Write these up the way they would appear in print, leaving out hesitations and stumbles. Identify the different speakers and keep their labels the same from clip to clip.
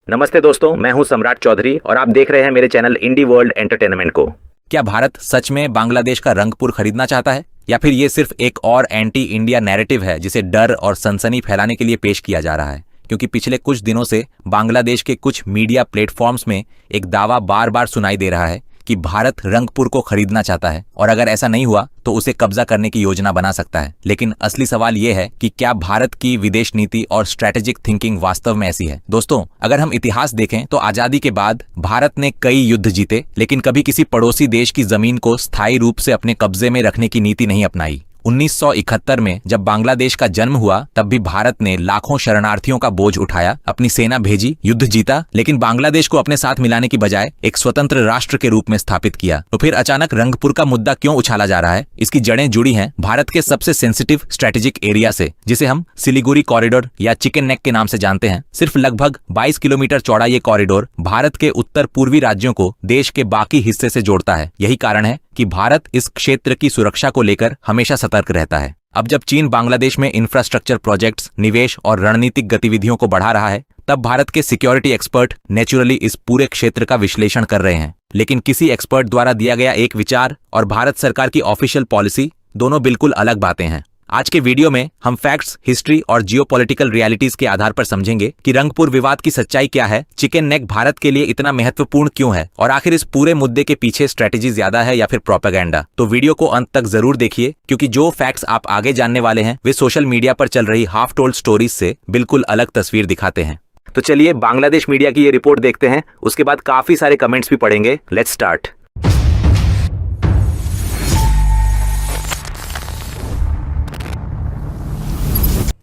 Speaker 1: नमस्ते दोस्तों, मैं हूं सम्राट चौधरी और आप देख रहे हैं मेरे चैनल इंडी वर्ल्ड एंटरटेनमेंट को।
Speaker 2: क्या भारत सच में बांग्लादेश का रंगपुर खरीदना चाहता है या फिर ये सिर्फ एक और एंटी इंडिया नैरेटिव है जिसे डर और सनसनी फैलाने के लिए पेश किया जा रहा है? क्योंकि पिछले कुछ दिनों से बांग्लादेश के कुछ मीडिया प्लेटफॉर्म्स में एक दावा बार बार सुनाई दे रहा है कि भारत रंगपुर को खरीदना चाहता है और अगर ऐसा नहीं हुआ तो उसे कब्जा करने की योजना बना सकता है। लेकिन असली सवाल यह है कि क्या भारत की विदेश नीति और स्ट्रेटेजिक थिंकिंग वास्तव में ऐसी है? दोस्तों, अगर हम इतिहास देखें तो आजादी के बाद भारत ने कई युद्ध जीते, लेकिन कभी किसी पड़ोसी देश की जमीन को स्थायी रूप से अपने कब्जे में रखने की नीति नहीं अपनाई। 1971 में जब बांग्लादेश का जन्म हुआ तब भी भारत ने लाखों शरणार्थियों का बोझ उठाया, अपनी सेना भेजी, युद्ध जीता, लेकिन बांग्लादेश को अपने साथ मिलाने की बजाय एक स्वतंत्र राष्ट्र के रूप में स्थापित किया। तो फिर अचानक रंगपुर का मुद्दा क्यों उछाला जा रहा है? इसकी जड़ें जुड़ी हैं भारत के सबसे सेंसिटिव स्ट्रेटेजिक एरिया से, जिसे हम सिलीगुड़ी कॉरिडोर या चिकन नेक के नाम से जानते हैं। सिर्फ लगभग 22 किलोमीटर चौड़ा ये कॉरिडोर भारत के उत्तर पूर्वी राज्यों को देश के बाकी हिस्से से जोड़ता है। यही कारण है कि भारत इस क्षेत्र की सुरक्षा को लेकर हमेशा सतर्क रहता है। अब जब चीन बांग्लादेश में इंफ्रास्ट्रक्चर प्रोजेक्ट्स, निवेश और रणनीतिक गतिविधियों को बढ़ा रहा है, तब भारत के सिक्योरिटी एक्सपर्ट नेचुरली इस पूरे क्षेत्र का विश्लेषण कर रहे हैं। लेकिन किसी एक्सपर्ट द्वारा दिया गया एक विचार और भारत सरकार की ऑफिशियल पॉलिसी दोनों बिल्कुल अलग बातें हैं। आज के वीडियो में हम फैक्ट्स, हिस्ट्री और जियोपॉलिटिकल रियलिटीज के आधार पर समझेंगे कि रंगपुर विवाद की सच्चाई क्या है, चिकन नेक भारत के लिए इतना महत्वपूर्ण क्यों है और आखिर इस पूरे मुद्दे के पीछे स्ट्रेटेजी ज्यादा है या फिर प्रोपेगेंडा। तो वीडियो को अंत तक जरूर देखिए, क्योंकि जो फैक्ट्स आप आगे जानने वाले हैं वे सोशल मीडिया पर चल रही हाफ टोल्ड स्टोरीज से बिल्कुल अलग तस्वीर दिखाते हैं। तो चलिए बांग्लादेश मीडिया की ये रिपोर्ट देखते हैं, उसके बाद काफी सारे कमेंट्स भी पढ़ेंगे। Let's start.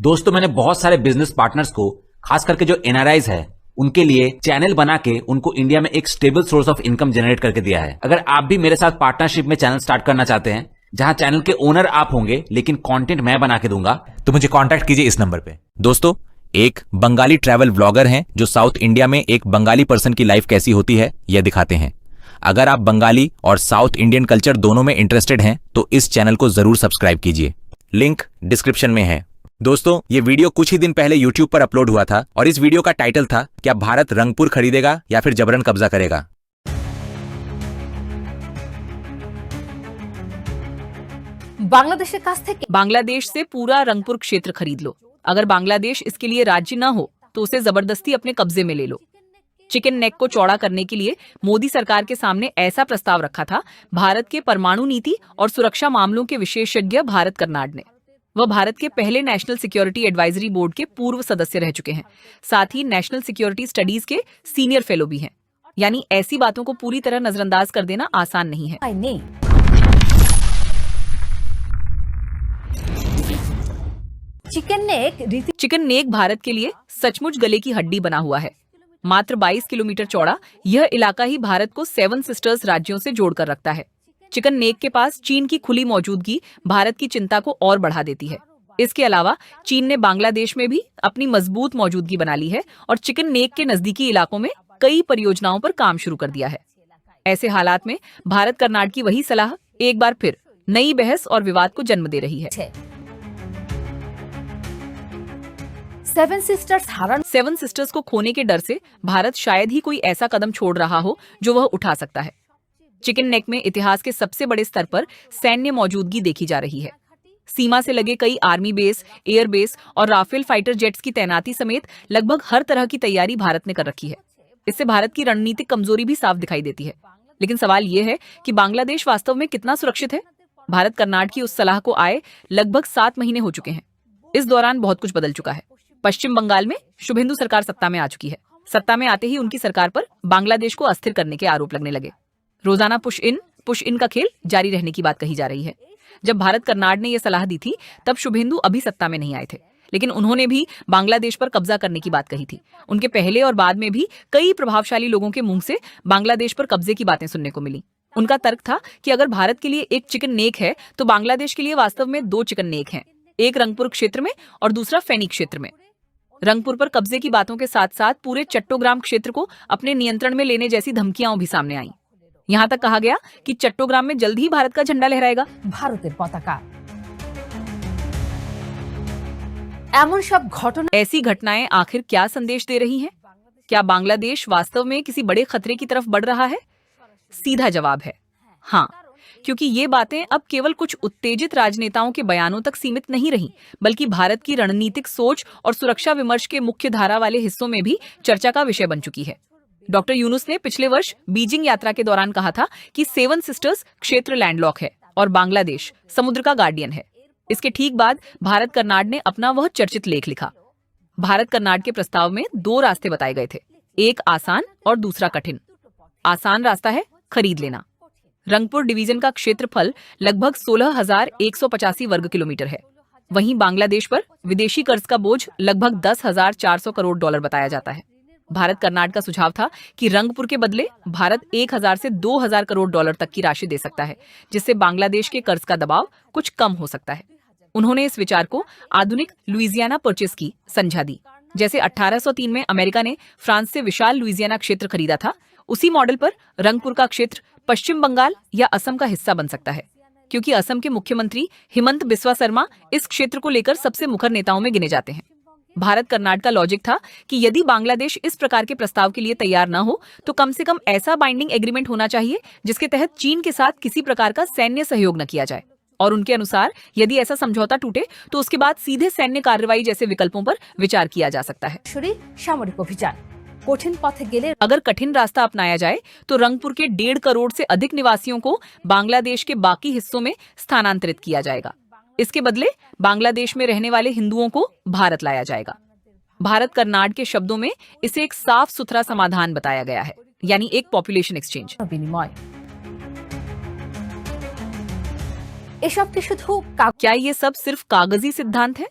Speaker 3: दोस्तों, मैंने बहुत सारे बिजनेस पार्टनर्स को, खास करके जो एनआरआईज है, उनके लिए चैनल बना के उनको इंडिया में एक stable source of income generate करके दिया है। अगर आप भी मेरे साथ पार्टनरशिप में चैनल स्टार्ट करना चाहते हैं, जहां चैनल के ओनर आप होंगे लेकिन कंटेंट मैं बना के दूंगा, तो मुझे कांटेक्ट कीजिए इस नंबर पे।
Speaker 2: दोस्तों, एक बंगाली ट्रैवल व्लॉगर हैं जो साउथ इंडिया में एक बंगाली पर्सन की लाइफ कैसी होती है यह दिखाते हैं। अगर आप बंगाली और साउथ इंडियन कल्चर दोनों में इंटरेस्टेड हैं तो इस चैनल को जरूर सब्सक्राइब कीजिए, लिंक डिस्क्रिप्शन में है। दोस्तों, ये वीडियो कुछ ही दिन पहले YouTube पर अपलोड हुआ था और इस वीडियो का टाइटल था, क्या भारत रंगपुर खरीदेगा या फिर जबरन कब्जा करेगा?
Speaker 4: बांग्लादेश से पूरा रंगपुर क्षेत्र खरीद लो। अगर बांग्लादेश इसके लिए राज्य न हो तो उसे जबरदस्ती अपने कब्जे में ले लो। चिकन नेक को चौड़ा करने के लिए मोदी सरकार के सामने ऐसा प्रस्ताव रखा था भारत के परमाणु नीति और सुरक्षा मामलों के विशेषज्ञ भारत कर्नाड ने। वह भारत के पहले नेशनल सिक्योरिटी एडवाइजरी बोर्ड के पूर्व सदस्य रह चुके हैं, साथ ही नेशनल सिक्योरिटी स्टडीज के सीनियर फेलो भी हैं। यानी ऐसी बातों को पूरी तरह नजरअंदाज कर देना आसान नहीं है। चिकन नेक भारत के लिए सचमुच गले की हड्डी बना हुआ है। मात्र 22 किलोमीटर चौड़ा यह इलाका ही भारत को 7 सिस्टर्स राज्यों से जोड़कर रखता है। चिकन नेक के पास चीन की खुली मौजूदगी भारत की चिंता को और बढ़ा देती है। इसके अलावा चीन ने बांग्लादेश में भी अपनी मजबूत मौजूदगी बना ली है और चिकन नेक के नजदीकी इलाकों में कई परियोजनाओं पर काम शुरू कर दिया है। ऐसे हालात में भारत कर्नाड की वही सलाह एक बार फिर नई बहस और विवाद को जन्म दे रही है। 7 सिस्टर्स को खोने के डर से भारत शायद ही कोई ऐसा कदम छोड़ रहा हो जो वह उठा सकता है। चिकन नेक में इतिहास के सबसे बड़े स्तर पर सैन्य मौजूदगी देखी जा रही है। सीमा से लगे कई आर्मी बेस, एयर बेस और राफेल फाइटर जेट्स की तैनाती समेत लगभग हर तरह की तैयारी भारत ने कर रखी है। इससे भारत की रणनीतिक कमजोरी भी साफ दिखाई देती है। लेकिन सवाल यह है कि बांग्लादेश वास्तव में कितना सुरक्षित है? भारत कर्नाड की उस सलाह को आए लगभग 7 महीने हो चुके हैं। इस दौरान बहुत कुछ बदल चुका है। पश्चिम बंगाल में शुभेंदु सरकार सत्ता में आ चुकी है। सत्ता में आते ही उनकी सरकार पर बांग्लादेश को अस्थिर करने के आरोप लगने लगे। रोजाना पुश इन का खेल जारी रहने की बात कही जा रही है। जब भारत कर्नाड ने यह सलाह दी थी तब शुभेंदु अभी सत्ता में नहीं आए थे, लेकिन उन्होंने भी बांग्लादेश पर कब्जा करने की बात कही थी। उनके पहले और बाद में भी कई प्रभावशाली लोगों के मुंह से बांग्लादेश पर कब्जे की बातें सुनने को मिली। उनका तर्क था कि अगर भारत के लिए एक चिकन नेक है तो बांग्लादेश के लिए वास्तव में 2 चिकन नेक हैं, एक रंगपुर क्षेत्र में और दूसरा फेनी क्षेत्र में। रंगपुर पर कब्जे की बातों के साथ साथ पूरे चट्टोग्राम क्षेत्र को अपने नियंत्रण में लेने जैसी धमकियां भी सामने आईं। यहाँ तक कहा गया कि चट्टोग्राम में जल्द ही भारत का झंडा लहराएगा। भारतेर पताका। ऐसी घटनाएं आखिर क्या संदेश दे रही हैं? क्या बांग्लादेश वास्तव में किसी बड़े खतरे की तरफ बढ़ रहा है? सीधा जवाब है हाँ, क्योंकि ये बातें अब केवल कुछ उत्तेजित राजनेताओं के बयानों तक सीमित नहीं रहीं, बल्कि भारत की रणनीतिक सोच और सुरक्षा विमर्श के मुख्य धारा वाले हिस्सों में भी चर्चा का विषय बन चुकी है। डॉक्टर यूनुस ने पिछले वर्ष बीजिंग यात्रा के दौरान कहा था कि 7 सिस्टर्स क्षेत्र लैंडलॉक है और बांग्लादेश समुद्र का गार्डियन है। इसके ठीक बाद भारत कर्नाड ने अपना वह चर्चित लेख लिखा। भारत कर्नाड के प्रस्ताव में 2 रास्ते बताए गए थे, एक आसान और दूसरा कठिन। आसान रास्ता है खरीद लेना। रंगपुर डिवीजन का क्षेत्रफल लगभग 16,185 वर्ग किलोमीटर है। वहीं बांग्लादेश पर विदेशी कर्ज का बोझ लगभग 10,400 करोड़ डॉलर बताया जाता है। भारत कर्नाड का सुझाव था कि रंगपुर के बदले भारत 1,000 से 2,000 करोड़ डॉलर तक की राशि दे सकता है, जिससे बांग्लादेश के कर्ज का दबाव कुछ कम हो सकता है। उन्होंने इस विचार को आधुनिक लुइजियाना परचेस की संज्ञा दी। जैसे 1803 में अमेरिका ने फ्रांस से विशाल लुइजियाना क्षेत्र खरीदा था, उसी मॉडल पर रंगपुर का क्षेत्र पश्चिम बंगाल या असम का हिस्सा बन सकता है, क्योंकि असम के मुख्यमंत्री हिमंत बिस्वा शर्मा इस क्षेत्र को लेकर सबसे मुखर नेताओं में गिने जाते हैं। भारत कर्नाड का लॉजिक था कि यदि बांग्लादेश इस प्रकार के प्रस्ताव के लिए तैयार न हो तो कम से कम ऐसा बाइंडिंग एग्रीमेंट होना चाहिए जिसके तहत चीन के साथ किसी प्रकार का सैन्य सहयोग न किया जाए, और उनके अनुसार यदि ऐसा समझौता टूटे तो उसके बाद सीधे सैन्य कार्रवाई जैसे विकल्पों पर विचार किया जा सकता है।
Speaker 5: सामरिक अभियान कठिन पथे गेले
Speaker 4: अगर कठिन रास्ता अपनाया जाए तो रंगपुर के 1.5 करोड़ से अधिक निवासियों को बांग्लादेश के बाकी हिस्सों में स्थानांतरित किया जाएगा। इसके बदले बांग्लादेश में रहने वाले हिंदुओं को भारत लाया जाएगा। भारत कर्नाड के शब्दों में इसे एक साफ सुथरा समाधान बताया गया है, यानी एक पॉपुलेशन एक्सचेंज।
Speaker 5: विनिमय
Speaker 4: क्या ये सब सिर्फ कागजी सिद्धांत है?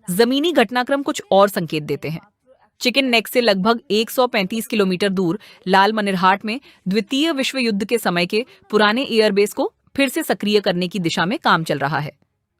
Speaker 4: जमीनी घटनाक्रम कुछ और संकेत देते हैं। चिकन नेक से लगभग 135 किलोमीटर दूर लाल मनिरहाट में द्वितीय विश्व युद्ध के समय के पुराने एयरबेस को फिर से सक्रिय करने की दिशा में काम चल रहा है।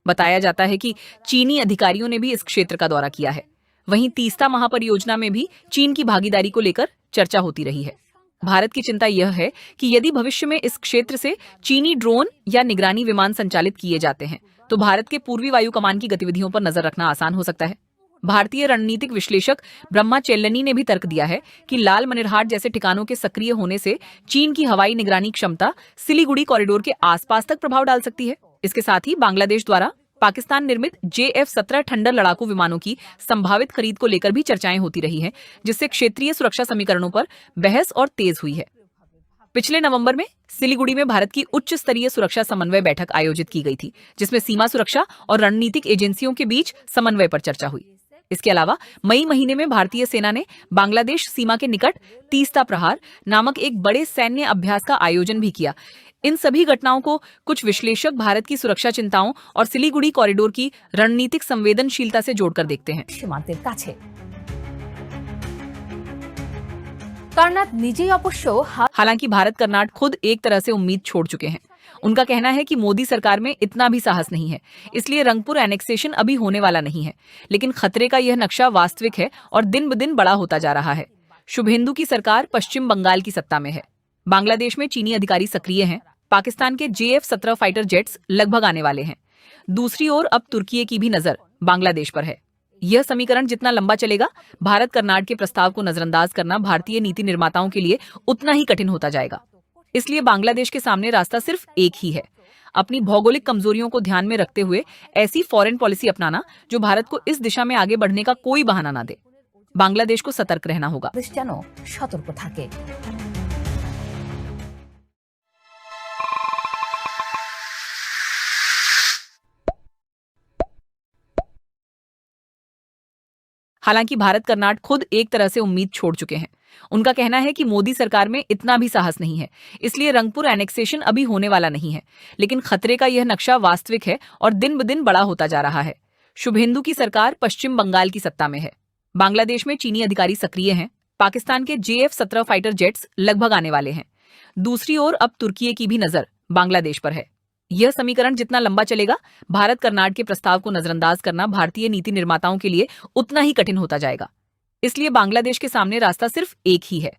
Speaker 4: बताया जाता है कि चीनी अधिकारियों ने भी इस क्षेत्र का दौरा किया है। वहीं तीस्ता महापरियोजना में भी चीन की भागीदारी को लेकर चर्चा होती रही है। भारत की चिंता यह है कि यदि भविष्य में इस क्षेत्र से चीनी ड्रोन या निगरानी विमान संचालित किए जाते हैं तो भारत के पूर्वी वायु कमान की गतिविधियों पर नजर रखना आसान हो सकता है। भारतीय रणनीतिक विश्लेषक ब्रह्मा चेल्लनी ने भी तर्क दिया है कि लाल मनिरहाट जैसे ठिकानों के सक्रिय होने से चीन की हवाई निगरानी क्षमता सिलीगुड़ी कॉरिडोर के आसपास तक प्रभाव डाल सकती है। इसके साथ ही बांग्लादेश द्वारा पाकिस्तान निर्मित JF-17 ठंडर लड़ाकू विमानों की संभावित खरीद को लेकर भी चर्चाएं होती रही हैं, जिससे क्षेत्रीय सुरक्षा समीकरणों पर बहस और तेज हुई है। पिछले नवंबर में सिलीगुड़ी में भारत की उच्च स्तरीय सुरक्षा समन्वय बैठक आयोजित की गई थी, जिसमें सीमा सुरक्षा और रणनीतिक एजेंसियों के बीच समन्वय पर चर्चा हुई। इसके अलावा मई महीने में भारतीय सेना ने बांग्लादेश सीमा के निकट तीस्ता प्रहार नामक एक बड़े सैन्य अभ्यास का आयोजन भी किया। इन सभी घटनाओं को कुछ विश्लेषक भारत की सुरक्षा चिंताओं और सिलीगुड़ी कॉरिडोर की रणनीतिक संवेदनशीलता से जोड़कर देखते हैं।
Speaker 5: সীমান্তের কাছে कर्नाड निजी अवश्य
Speaker 4: हालांकि भारत कर्नाड खुद एक तरह से उम्मीद छोड़ चुके हैं। उनका कहना है कि मोदी सरकार में इतना भी साहस नहीं है, इसलिए रंगपुर एनेक्सेशन अभी होने वाला नहीं है। लेकिन खतरे का यह नक्शा वास्तविक है और दिन ब दिन बड़ा होता जा रहा है। शुभेंदु की सरकार पश्चिम बंगाल की सत्ता में है। बांग्लादेश में चीनी अधिकारी सक्रिय हैं। पाकिस्तान के JF-17 फाइटर जेट्स लगभग आने वाले हैं। दूसरी ओर अब तुर्की की भी नजर बांग्लादेश पर है। यह समीकरण जितना लंबा चलेगा, भारत कर्नाड के प्रस्ताव को नजरअंदाज करना भारतीय नीति निर्माताओं के लिए उतना ही कठिन होता जाएगा। इसलिए बांग्लादेश के सामने रास्ता सिर्फ एक ही है, अपनी भौगोलिक कमजोरियों को ध्यान में रखते हुए ऐसी फॉरेन पॉलिसी अपनाना जो भारत को इस दिशा में आगे बढ़ने का कोई बहाना ना दे। बांग्लादेश को सतर्क रहना होगा।
Speaker 5: যেন সতর্ক থাকে।
Speaker 4: हालांकि भारत कर्नाड खुद एक तरह से उम्मीद छोड़ चुके हैं। उनका कहना है कि मोदी सरकार में इतना भी साहस नहीं है, इसलिए रंगपुर एनेक्सेशन अभी होने वाला नहीं है। लेकिन खतरे का यह नक्शा वास्तविक है और दिन ब दिन बड़ा होता जा रहा है। शुभेंदु की सरकार पश्चिम बंगाल की सत्ता में है। बांग्लादेश में चीनी अधिकारी सक्रिय हैं। पाकिस्तान के JF-17 फाइटर जेट्स लगभग आने वाले हैं। दूसरी ओर अब तुर्की की भी नजर बांग्लादेश पर है। यह समीकरण जितना लंबा चलेगा, भारत कर्नाड के प्रस्ताव को नजरअंदाज करना भारतीय नीति निर्माताओं के लिए उतना ही कठिन होता जाएगा। इसलिए बांग्लादेश के सामने रास्ता सिर्फ एक ही है,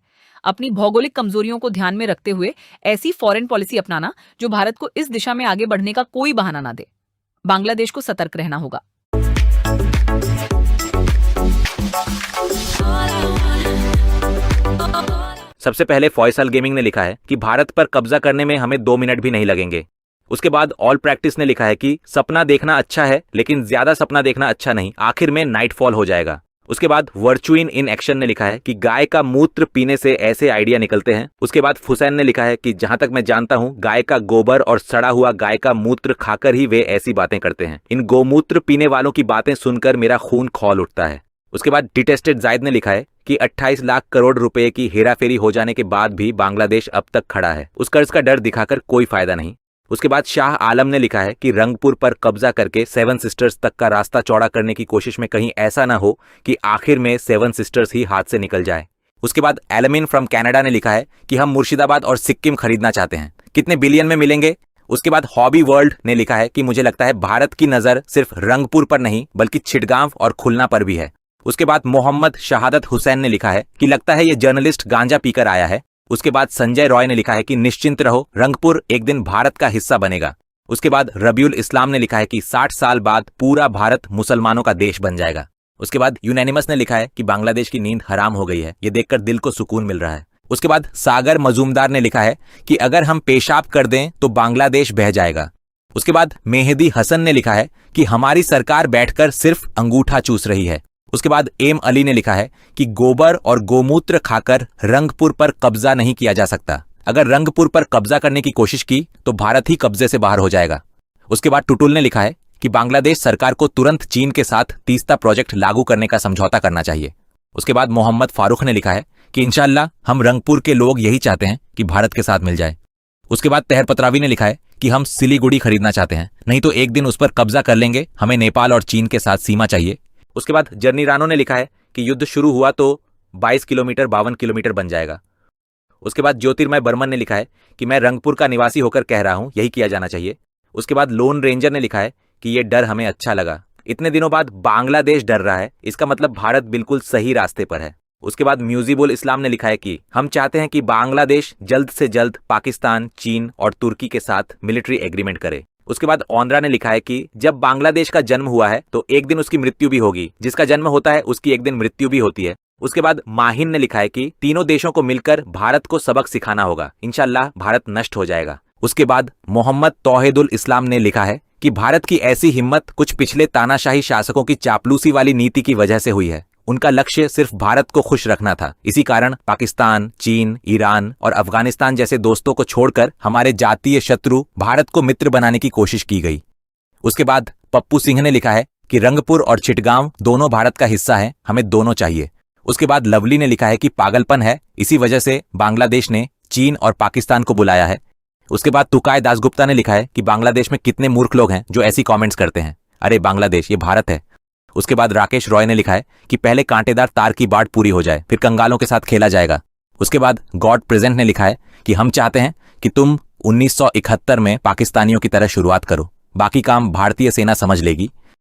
Speaker 4: अपनी भौगोलिक कमजोरियों को ध्यान में रखते हुए ऐसी फॉरेन पॉलिसी अपनाना जो भारत को इस दिशा में आगे बढ़ने का कोई बहाना ना दे। बांग्लादेश को सतर्क रहना होगा।
Speaker 6: All I want
Speaker 1: सबसे पहले फॉयसल गेमिंग ने लिखा है कि भारत पर कब्जा करने में हमें 2 मिनट भी नहीं लगेंगे। उसके बाद ऑल प्रैक्टिस ने लिखा है कि सपना देखना अच्छा है लेकिन ज्यादा सपना देखना अच्छा नहीं, आखिर में नाइटफॉल हो जाएगा। उसके बाद वर्चुइन इन एक्शन ने लिखा है कि गाय का मूत्र पीने से ऐसे आइडिया निकलते हैं। उसके बाद फुसैन ने लिखा है कि जहां तक मैं जानता हूं गाय का गोबर और सड़ा हुआ गाय का मूत्र खाकर ही वे ऐसी बातें करते हैं। इन गोमूत्र पीने वालों की बातें सुनकर मेरा खून खौल उठता है। उसके बाद डिटेस्टेड जायद ने लिखा है कि 28 लाख करोड़ रुपए की हेराफेरी हो जाने के बाद भी बांग्लादेश अब तक खड़ा है, उस कर्ज का डर दिखाकर कोई फायदा नहीं। उसके बाद शाह आलम ने लिखा है कि रंगपुर पर कब्जा करके 7 सिस्टर्स तक का रास्ता चौड़ा करने की कोशिश में कहीं ऐसा ना हो कि आखिर में 7 सिस्टर्स ही हाथ से निकल जाए। उसके बाद एलमिन फ्रॉम कनाडा ने लिखा है कि हम मुर्शिदाबाद और सिक्किम खरीदना चाहते हैं, कितने बिलियन में मिलेंगे। उसके बाद हॉबी वर्ल्ड ने लिखा है कि मुझे लगता है भारत की नजर सिर्फ रंगपुर पर नहीं बल्कि चिटगांव और खुलना पर भी है। उसके बाद मोहम्मद शहादत हुसैन ने लिखा है कि लगता है ये जर्नलिस्ट गांजा पीकर आया है। उसके बाद संजय रॉय ने लिखा है कि निश्चिंत रहो, रंगपुर एक दिन भारत का हिस्सा बनेगा। उसके बाद रबियुल इस्लाम ने लिखा है कि 60 साल बाद पूरा भारत मुसलमानों का देश बन जाएगा। उसके बाद यूनैनिमस ने लिखा है कि बांग्लादेश की नींद हराम हो गई है, ये देखकर दिल को सुकून मिल रहा है। उसके बाद सागर मजूमदार ने लिखा है कि अगर हम पेशाब कर दें तो बांग्लादेश बह जाएगा। उसके बाद मेहदी हसन ने लिखा है कि हमारी सरकार बैठकर सिर्फ अंगूठा चूस रही है। उसके बाद एम अली ने लिखा है कि गोबर और गोमूत्र खाकर रंगपुर पर कब्जा नहीं किया जा सकता, अगर रंगपुर पर कब्जा करने की कोशिश की तो भारत ही कब्जे से बाहर हो जाएगा। उसके बाद टुटुल ने लिखा है कि बांग्लादेश सरकार को तुरंत चीन के साथ तीस्ता प्रोजेक्ट लागू करने का समझौता करना चाहिए। उसके बाद मोहम्मद फारूक ने लिखा है कि इंशाल्लाह हम रंगपुर के लोग यही चाहते हैं कि भारत के साथ मिल जाए। उसके बाद तहर पत्रावी ने लिखा है कि हम सिलीगुड़ी खरीदना चाहते हैं, नहीं तो एक दिन उस पर कब्जा कर लेंगे, हमें नेपाल और चीन के साथ सीमा चाहिए। उसके बाद जर्नी रानो ने लिखा है कि युद्ध शुरू हुआ तो 22 किलोमीटर 52 किलोमीटर बन जाएगा। उसके बाद ज्योतिर्मय बर्मन ने लिखा है कि मैं रंगपुर का निवासी होकर कह रहा हूं यही किया जाना चाहिए। उसके बाद लोन रेंजर ने लिखा है कि ये डर हमें अच्छा लगा, इतने दिनों बाद बांग्लादेश डर रहा है, इसका मतलब भारत बिल्कुल सही रास्ते पर है। उसके बाद म्यूजिबुल इस्लाम ने लिखा है कि हम चाहते हैं कि बांग्लादेश जल्द से जल्द पाकिस्तान, चीन और तुर्की के साथ मिलिट्री एग्रीमेंट करे। उसके बाद ओंद्रा ने लिखा है कि जब बांग्लादेश का जन्म हुआ है तो एक दिन उसकी मृत्यु भी होगी, जिसका जन्म होता है उसकी एक दिन मृत्यु भी होती है। उसके बाद माहिन ने लिखा है कि तीनों देशों को मिलकर भारत को सबक सिखाना होगा, इंशाल्लाह भारत नष्ट हो जाएगा। उसके बाद मोहम्मद तौहीदुल इस्लाम ने लिखा है कि भारत की ऐसी हिम्मत कुछ पिछले तानाशाही शासकों की चापलूसी वाली नीति की वजह से हुई है, उनका लक्ष्य सिर्फ भारत को खुश रखना था, इसी कारण पाकिस्तान, चीन, ईरान और अफगानिस्तान जैसे दोस्तों को छोड़कर हमारे जातीय शत्रु भारत को मित्र बनाने की कोशिश की गई। उसके बाद पप्पू सिंह ने लिखा है कि रंगपुर और चिटगांव दोनों भारत का हिस्सा हैं, हमें दोनों चाहिए। उसके बाद लवली ने लिखा है कि पागलपन है, इसी वजह से बांग्लादेश ने चीन और पाकिस्तान को बुलाया है। उसके बाद तुकाय दासगुप्ता ने लिखा है कि बांग्लादेश में कितने मूर्ख लोग हैं जो ऐसी कमेंट्स करते हैं, अरे बांग्लादेश ये भारत है। उसके बाद राकेश रॉय ने लिखा है कि पहले कांटेदार तार की बाढ़ पूरी हो जाए, फिर कंगालों के साथ खेला जाएगा। उसके बाद गॉड प्रेजेंट ने लिखा है कि हम चाहते हैं कि तुम 1971 में पाकिस्तानियों की तरह शुरुआत करो, बाकी काम भारतीय सेना समझ लेगी।